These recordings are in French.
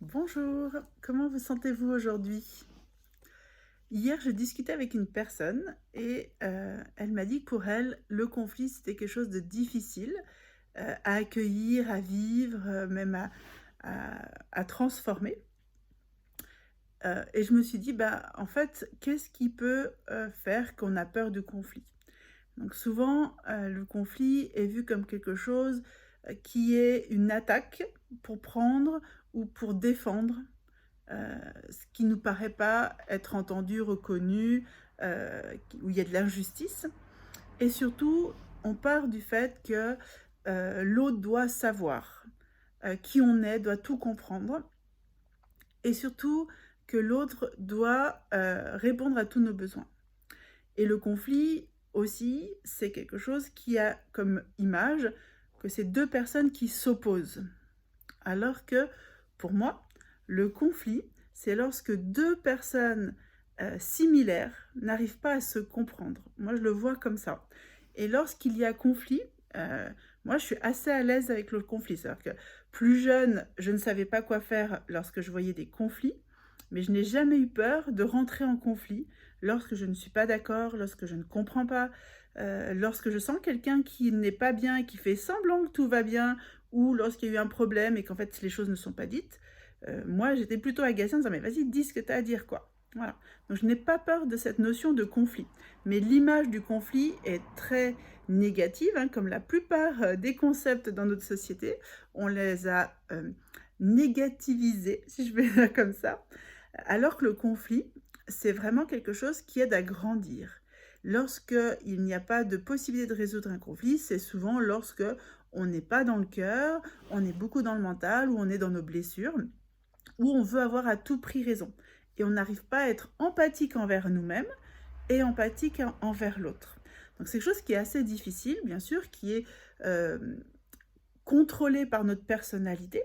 Bonjour, comment vous sentez-vous aujourd'hui? Hier, je discutais avec une personne et elle m'a dit que pour elle, le conflit, c'était quelque chose de difficile, à accueillir, à vivre, même à transformer. Et je me suis dit: «Bah, en fait, qu'est-ce qui peut, faire qu'on a peur du conflit?» Donc souvent, le conflit est vu comme quelque chose, qui est une attaque pour prendre ou pour défendre. Heu, Ce qui nous paraît pas être entendu, reconnu, où il y a de l'injustice et surtout, on part du fait que, l'autre doit savoir, qui on est, doit tout comprendre et surtout que l'autre doit, répondre à tous nos besoins et le conflit aussi, c'est quelque chose qui a comme image que c'est 2 personnes qui s'opposent. Alors que, pour moi, le conflit, c'est lorsque 2 personnes, similaires n'arrivent pas à se comprendre. Moi, je le vois comme ça et lorsqu'il y a conflit, heu, moi, je suis assez à l'aise avec le conflit. C'est-à-dire que, plus jeune, je ne savais pas quoi faire lorsque je voyais des conflits, mais je n'ai jamais eu peur de rentrer en conflit lorsque je ne suis pas d'accord, lorsque je ne comprends pas, lorsque je sens quelqu'un qui n'est pas bien et qui fait semblant que tout va bien ou lorsqu'il y a eu un problème et qu'en fait les choses ne sont pas dites, moi j'étais plutôt agacée en disant: «Mais vas-y, dis ce que tu as à dire, quoi». Voilà. Donc je n'ai pas peur de cette notion de conflit. Mais l'image du conflit est très négative, hein, comme la plupart, des concepts dans notre société. On les a, négativisés, si je vais dire comme ça, alors que le conflit, c'est vraiment quelque chose qui aide à grandir. Lorsqu'il n'y a pas de possibilité de résoudre un conflit, c'est souvent lorsque on n'est pas dans le cœur, on est beaucoup dans le mental ou on est dans nos blessures, où on veut avoir à tout prix raison et on n'arrive pas à être empathique envers nous-mêmes et empathique envers l'autre. Donc c'est quelque chose qui est assez difficile, bien sûr, qui est, contrôlé par notre personnalité,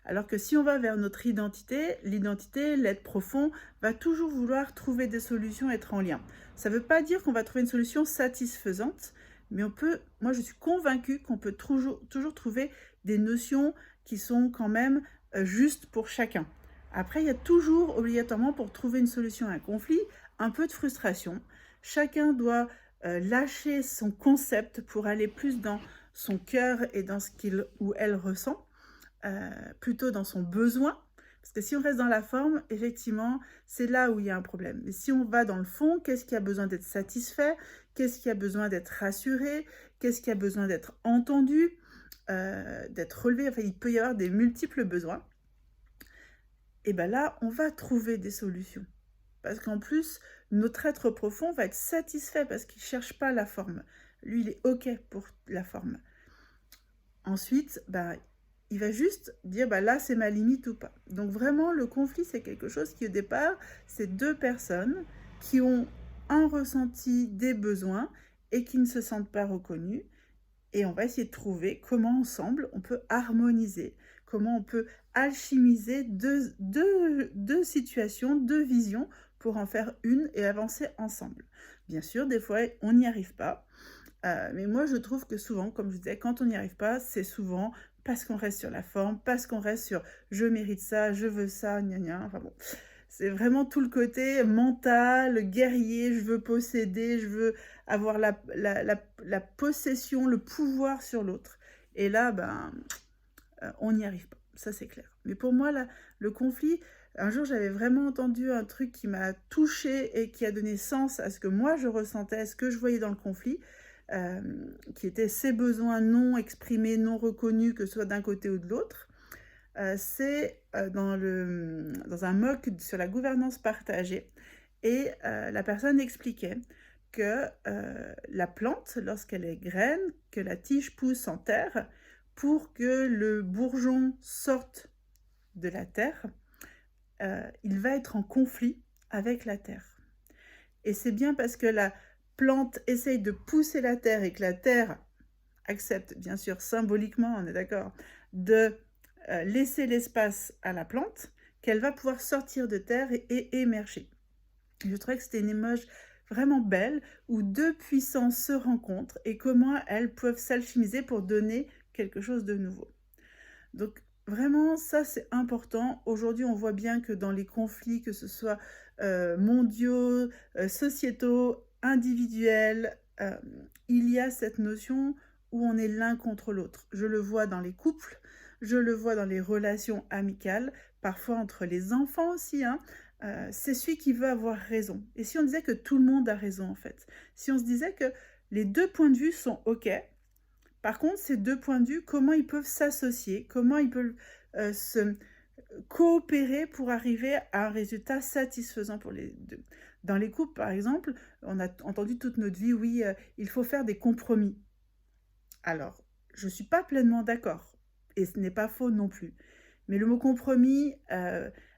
alors que si on va vers notre identité, l'identité, l'être profond, va toujours vouloir trouver des solutions, être en lien. Ça ne veut pas dire qu'on va trouver une solution satisfaisante, mais on peut, moi je suis convaincue qu'on peut toujours trouver des notions qui sont quand même justes pour chacun. Après, il y a toujours obligatoirement pour trouver une solution à un conflit, un peu de frustration. Chacun doit lâcher son concept pour aller plus dans son cœur et dans ce qu'il ou elle ressent, plutôt dans son besoin. Parce que si on reste dans la forme, effectivement, c'est là où il y a un problème. Mais si on va dans le fond, qu'est-ce qui a besoin d'être satisfait? Qu'est-ce qui a besoin d'être rassuré? Qu'est-ce qui a besoin d'être entendu? D'être relevé? Enfin, il peut y avoir des multiples besoins. Et ben là, on va trouver des solutions. Parce qu'en plus, notre être profond va être satisfait parce qu'il ne cherche pas la forme. Lui, il est OK pour la forme. Ensuite, bah, il va juste dire: «Bah, là, c'est ma limite ou pas». Donc vraiment, le conflit, c'est quelque chose qui, au départ, c'est 2 personnes qui ont un ressenti, des besoins et qui ne se sentent pas reconnues et on va essayer de trouver comment ensemble on peut harmoniser, comment on peut alchimiser deux situations, 2 visions pour en faire une et avancer ensemble. Bien sûr, des fois, on n'y arrive pas, mais moi je trouve que souvent, comme je disais, quand on n'y arrive pas, c'est souvent parce qu'on reste sur la forme, parce qu'on reste sur: «Je mérite ça, je veux ça, gna gna», enfin bon. C'est vraiment tout le côté mental, guerrier, je veux posséder, je veux avoir la possession, le pouvoir sur l'autre et là, ben, on n'y arrive pas, ça c'est clair. Mais pour moi, là, le conflit, un jour j'avais vraiment entendu un truc qui m'a touchée et qui a donné sens à ce que moi je ressentais, à ce que je voyais dans le conflit, qui étaient ces besoins non exprimés, non reconnus, que ce soit d'un côté ou de l'autre. C'est, dans un MOOC sur la gouvernance partagée et la personne expliquait que, la plante, lorsqu'elle est graine, que la tige pousse en terre, pour que le bourgeon sorte de la terre, il va être en conflit avec la terre et c'est bien parce que la plante essaye de pousser la terre et que la terre accepte, bien sûr symboliquement, on est d'accord, de, laisser l'espace à la plante, qu'elle va pouvoir sortir de terre et émerger. Je trouvais que c'était une image vraiment belle où 2 puissances se rencontrent et comment elles peuvent s'alchimiser pour donner quelque chose de nouveau. Donc Vraiment, ça, c'est important. Aujourd'hui, on voit bien que dans les conflits, que ce soit, mondiaux, sociétaux, individuels, il y a cette notion où on est l'un contre l'autre. Je le vois dans les couples, je le vois dans les relations amicales, parfois entre les enfants aussi, hein. C'est celui qui veut avoir raison. Et si on disait que tout le monde a raison, en fait? Si on se disait que les 2 points de vue sont OK, par contre, ces 2 points de vue, comment ils peuvent s'associer? Comment ils peuvent, se coopérer pour arriver à un résultat satisfaisant pour les 2? Dans les couples, par exemple, on a entendu toute notre vie: «Oui, il faut faire des compromis». Alors, je ne suis pas pleinement d'accord et ce n'est pas faux non plus. Mais le mot compromis,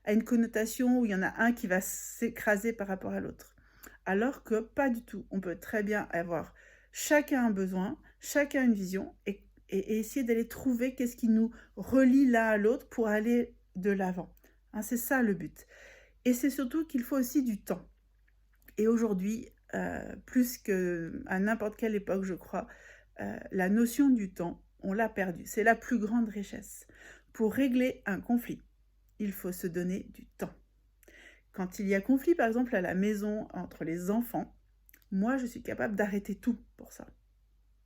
a une connotation où il y en a un qui va s'écraser par rapport à l'autre. Alors que pas du tout. On peut très bien avoir chacun un besoin, chacun une vision et essayer d'aller trouver qu'est-ce qui nous relie l'un à l'autre pour aller de l'avant. Hein, c'est ça le but. Et c'est surtout qu'il faut aussi du temps. Et aujourd'hui, plus qu'à n'importe quelle époque, je crois, la notion du temps, on l'a perdue. C'est la plus grande richesse. Pour régler un conflit, il faut se donner du temps. Quand il y a conflit, par exemple, à la maison, entre les enfants, moi, je suis capable d'arrêter tout pour ça.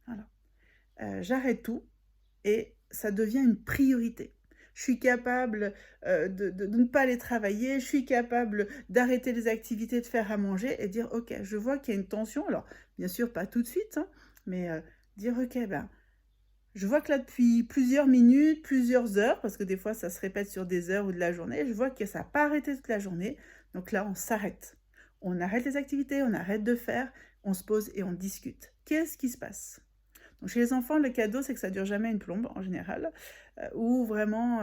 Voilà. J'arrête tout et ça devient une priorité. Je suis capable, de ne pas aller travailler, je suis capable d'arrêter les activités, de faire à manger et dire: «OK, je vois qu'il y a une tension». Alors, bien sûr, pas tout de suite, hein, mais dire: «OK, ben, je vois que là, depuis plusieurs minutes, plusieurs heures», parce que des fois, ça se répète sur des heures ou de la journée, je vois que ça n'a pas arrêté toute la journée. Donc là, on s'arrête. On arrête les activités, on arrête de faire, on se pose et on discute. Qu'est-ce qui se passe? Donc chez les enfants, le cadeau, c'est que ça dure jamais une plombe en général, ou vraiment,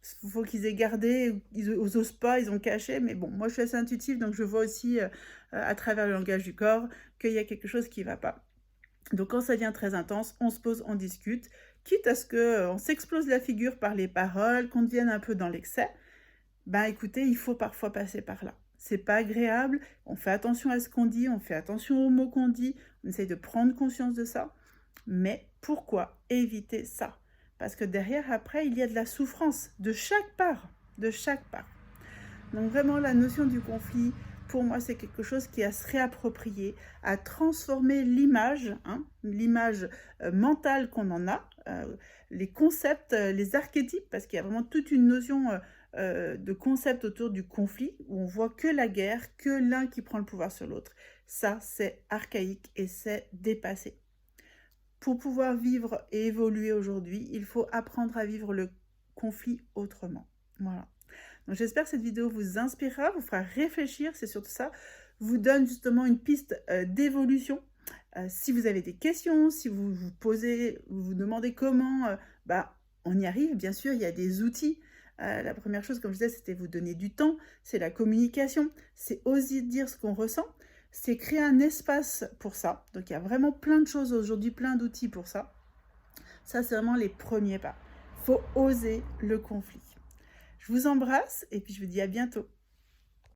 faut qu'ils aient gardé, ils osent pas, ils ont caché, mais bon, moi je suis assez intuitive, donc je vois aussi, à travers le langage du corps, qu'il y a quelque chose qui va pas. Donc quand ça devient très intense, on se pose, on discute, quitte à ce que, on s'explose la figure par les paroles, qu'on devienne un peu dans l'excès. Ben, écoutez, il faut parfois passer par là. C'est pas agréable, on fait attention à ce qu'on dit, on fait attention aux mots qu'on dit, on essaye de prendre conscience de ça. Mais pourquoi éviter ça? Parce que derrière, après, il y a de la souffrance de chaque part, de chaque part. Donc vraiment, la notion du conflit, pour moi, c'est quelque chose qui est à se réapproprier, à transformer l'image, hein, l'image mentale qu'on en a, les concepts, les archétypes, parce qu'il y a vraiment toute une notion de concept autour du conflit, où on voit que la guerre, que l'un qui prend le pouvoir sur l'autre. Ça, c'est archaïque et c'est dépassé. Pour pouvoir vivre et évoluer aujourd'hui, il faut apprendre à vivre le conflit autrement. Voilà. Donc j'espère que cette vidéo vous inspirera, vous fera réfléchir, c'est surtout ça, vous donne justement une piste d'évolution. Si vous avez des questions, si vous vous posez, vous vous demandez comment, bah, on y arrive, bien sûr, il y a des outils. La première chose, comme je disais, c'était vous donner du temps, c'est la communication, c'est oser dire ce qu'on ressent, c'est créer un espace pour ça. Donc il y a vraiment plein de choses aujourd'hui, plein d'outils pour ça. Ça, c'est vraiment les premiers pas. Il faut oser le conflit. Je vous embrasse et puis je vous dis à bientôt.